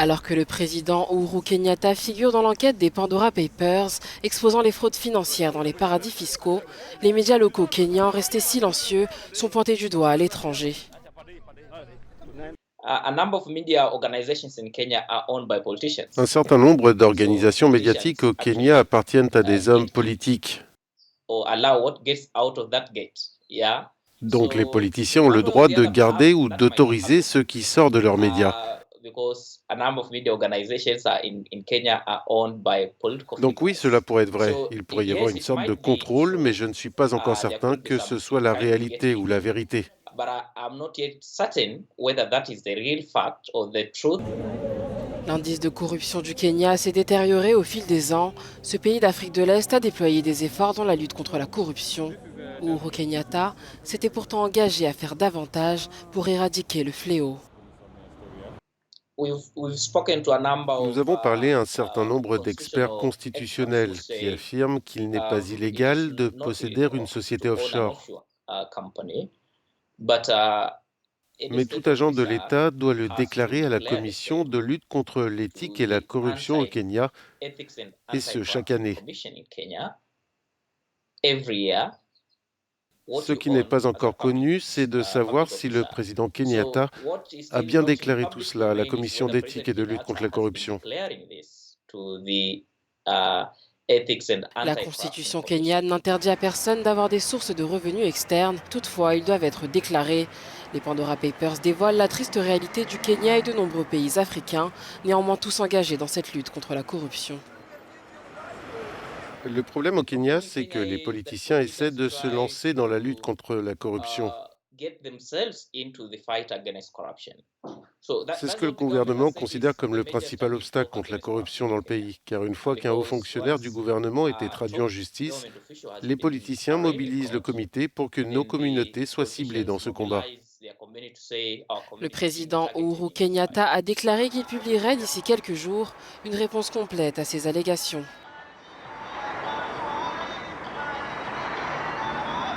Alors que le président Uhuru Kenyatta figure dans l'enquête des Pandora Papers, exposant les fraudes financières dans les paradis fiscaux, les médias locaux kenyans, restés silencieux, sont pointés du doigt à l'étranger. A number of media organizations in Kenya are owned by Un politicians. certain nombre So d'organisations médiatiques politicians au Kenya actually appartiennent à des hommes gatekeep politiques. or allow what gets out of that gate. Yeah. Donc les So politiciens ont le one way or droit the de other, garder perhaps ou that might d'autoriser happen ce qui sort de leurs médias. because a number of media organizations are in Kenya are owned by political Donc oui, cela figures. pourrait être vrai. So Il pourrait y avoir yes, une it sorte de might be contrôle, mais true. je ne suis pas encore There certain could be que ce some soit la trying to get réalité ou in, la vérité. but I'm not yet certain whether that is the real fact or the truth. L'indice de corruption du Kenya s'est détérioré au fil des ans. Ce pays d'Afrique de l'Est a déployé des efforts dans la lutte contre la corruption. Uhuru Kenyatta s'était pourtant engagé à faire davantage pour éradiquer le fléau. We've spoken to a number Nous of avons parlé à un certain nombre d'experts constitutional experts who constitutionnels qui say affirment qu'il n'est pas it is illégal de not posséder une illegal société to own an offshore. offshore company, but any Mais tout state agent de officer l'État doit le has to déclarer à la declare the Commission same de lutte contre l'éthique to et la the corruption au Kenya, Anti-Ethics and et ce chaque Anti-Corruption année. Commission in Kenya every year. What Ce you qui n'est own pas as a encore connu, c'est de savoir public si le officer. président So Kenyatta what is a still bien not in déclaré tout public cela à la domain is Commission whether d'éthique President et de lutte contre Kenyatta la has been corruption. declaring this to the Ethics and La Anti-Corruption constitution Commission. kenyane n'interdit à personne d'avoir des sources de revenus externes. Toutefois, ils doivent être déclarés. Les Pandora Papers dévoilent la triste réalité du Kenya et de nombreux pays africains, néanmoins tous engagés dans cette lutte contre la corruption. Le problème au The Kenya, problem in c'est que Kenya les is that politiciens essaient politicians de se try lancer dans la lutte to contre la corruption. get themselves into the fight against corruption. So C'est ce that's que le what the government has gouvernement said considère is comme the le major principal stumbling obstacle block contre la against corruption corruption dans in le Kenya. pays, car une fois qu'un haut Because fonctionnaire du once gouvernement est traduit top en justice, government official has les been politiciens arraigned in mobilisent le court, comité pour que nos then the communautés soient ciblées politicians dans ce combat. mobilize their community to say our Le community is being président targeted Uhuru in this fight. Kenyatta a déclaré qu'il publierait d'ici quelques jours une réponse complète à ces allégations.